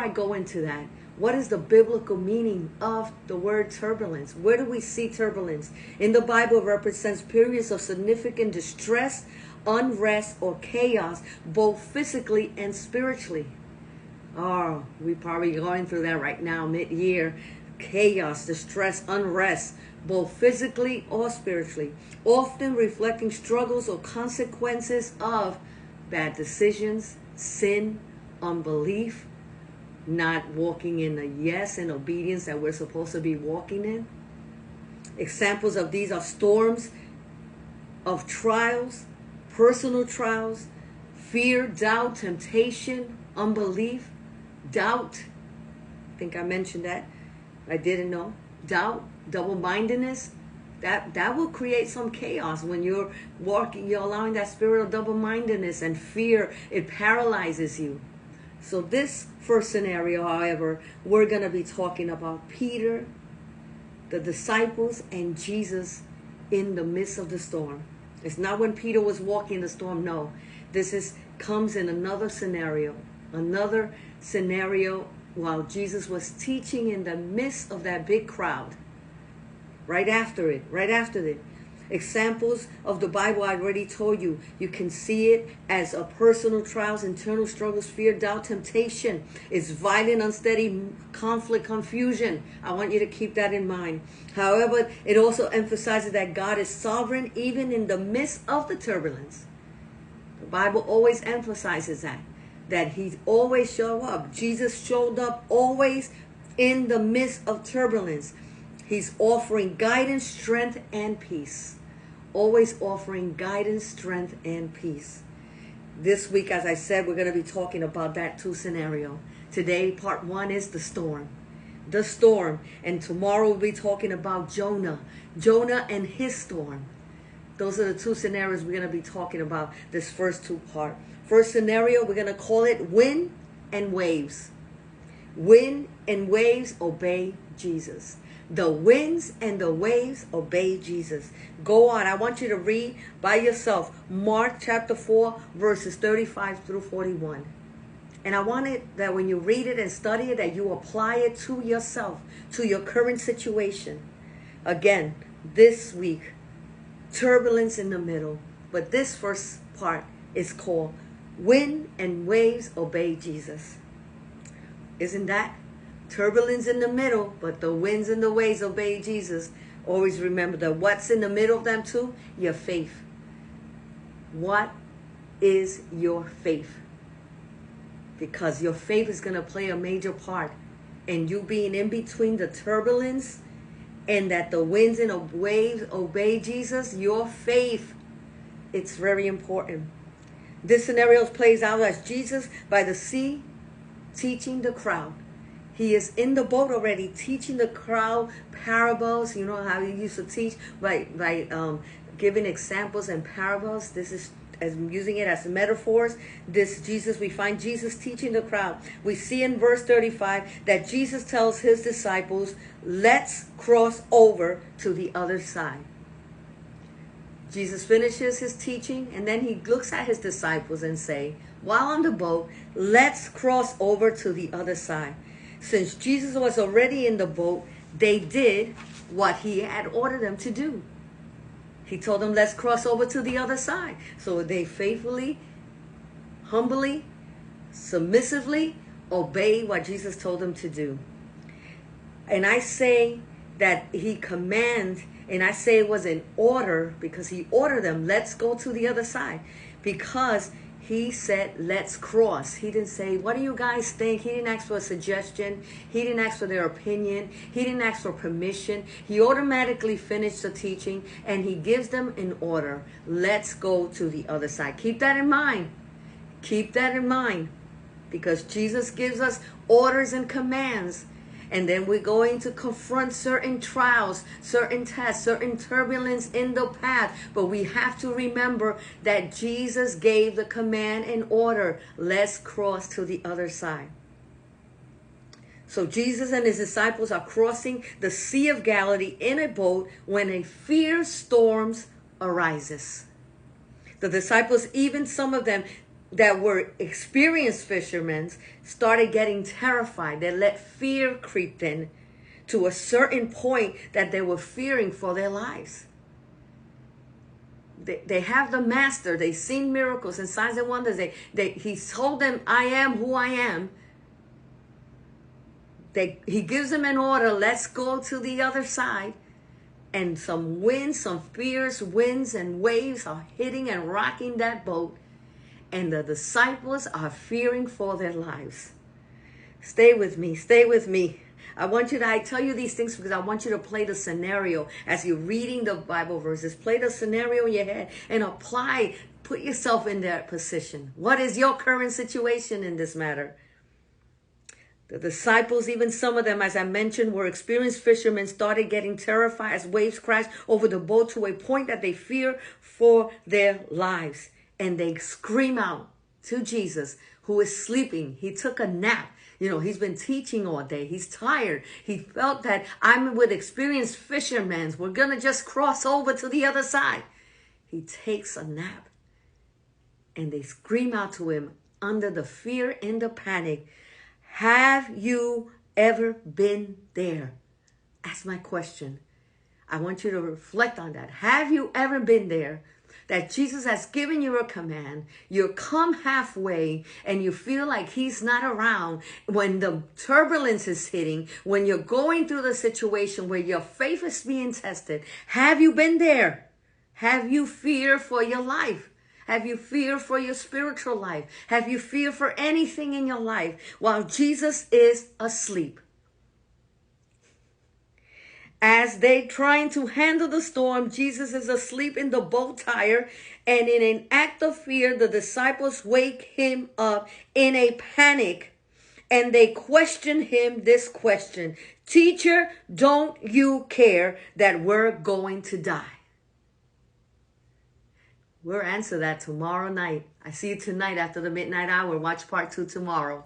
I go into that, what is the biblical meaning of the word turbulence? Where do we see turbulence? In the Bible, it represents periods of significant distress, unrest, or chaos, both physically and spiritually. Oh, we're probably going through that right now, mid-year. Chaos, distress, unrest, both physically or spiritually, often reflecting struggles or consequences of bad decisions, sin, unbelief, not walking in the yes and obedience that we're supposed to be walking in. Examples of these are storms of trials, personal trials, fear, doubt, temptation, unbelief, doubt. I think I mentioned that. I didn't know. Doubt, double-mindedness. That will create some chaos when you're walking, you're allowing that spirit of double-mindedness and fear. It paralyzes you. So this first scenario, however, we're going to be talking about Peter, the disciples, and Jesus in the midst of the storm. It's not when Peter was walking the storm. No, this comes in another scenario while Jesus was teaching in the midst of that big crowd. Right after it. Examples of the Bible, I already told you. You can see it as a personal trials, internal struggles, fear, doubt, temptation. It's violent, unsteady conflict, confusion. I want you to keep that in mind. However, it also emphasizes that God is sovereign even in the midst of the turbulence. The Bible always emphasizes that He always show up. Jesus showed up always in the midst of turbulence. He's offering guidance, strength, and peace. Always offering guidance, strength, and peace. This week, as I said, we're going to be talking about that two scenario. Today, part one is the storm. The storm. And tomorrow we'll be talking about Jonah. Jonah and his storm. Those are the two scenarios we're going to be talking about this first two part. First scenario, we're going to call it wind and waves. Wind and waves obey Jesus. The winds and the waves obey Jesus. Go on. I want you to read by yourself Mark chapter 4, verses 35 through 41. And I want it that when you read it and study it, that you apply it to yourself, to your current situation. Again, this week, turbulence in the middle. But this first part is called Wind and Waves Obey Jesus. Isn't that? Turbulence in the middle, but the winds and the waves obey Jesus. Always remember that what's in the middle of them too? Your faith. What is your faith? Because your faith is going to play a major part. And you being in between the turbulence and that the winds and the waves obey Jesus, your faith, it's very important. This scenario plays out as Jesus by the sea teaching the crowd. He is in the boat already teaching the crowd parables. You know how he used to teach by giving examples and parables. This is as using it as metaphors. We find Jesus teaching the crowd. We see in verse 35 that Jesus tells his disciples, let's cross over to the other side. Jesus finishes his teaching and then he looks at his disciples and say, while on the boat, let's cross over to the other side. Since Jesus was already in the boat, they did what he had ordered them to do. He told them, let's cross over to the other side. So they faithfully, humbly, submissively obeyed what Jesus told them to do. And I say that he commanded, and I say it was an order because he ordered them, let's go to the other side. Because he said, let's cross. He didn't say, what do you guys think? He didn't ask for a suggestion. He didn't ask for their opinion. He didn't ask for permission. He automatically finished the teaching and he gives them an order. Let's go to the other side. Keep that in mind. Keep that in mind. Because Jesus gives us orders and commands. And then we're going to confront certain trials, certain tests, certain turbulence in the path. But we have to remember that Jesus gave the command and order. Let's cross to the other side. So Jesus and his disciples are crossing the Sea of Galilee in a boat when a fierce storm arises. The disciples, even some of them, that were experienced fishermen started getting terrified. They let fear creep in to a certain point that they were fearing for their lives. They have the master. They've seen miracles and signs and wonders. He told them, I am who I am. He gives them an order, let's go to the other side. And some winds, some fierce winds and waves are hitting and rocking that boat. And the disciples are fearing for their lives. Stay with me. Stay with me. I tell you these things because I want you to play the scenario as you're reading the Bible verses. Play the scenario in your head and put yourself in that position. What is your current situation in this matter? The disciples, even some of them, as I mentioned, were experienced fishermen, started getting terrified as waves crashed over the boat to a point that they fear for their lives. And they scream out to Jesus, who is sleeping. He took a nap. He's been teaching all day. He's tired. He felt that I'm with experienced fishermen. We're going to just cross over to the other side. He takes a nap. And they scream out to him under the fear and the panic. Have you ever been there? That's my question. I want you to reflect on that. Have you ever been there? That Jesus has given you a command, you come halfway and you feel like he's not around when the turbulence is hitting, when you're going through the situation where your faith is being tested. Have you been there? Have you fear for your life? Have you fear for your spiritual life? Have you fear for anything in your life while Jesus is asleep? As they trying to handle the storm, Jesus is asleep in the boat tire, and in an act of fear, the disciples wake him up in a panic, and they question him this question: Teacher, don't you care that we're going to die? We'll answer that tomorrow night. I see you tonight after the midnight hour. Watch part 2 tomorrow.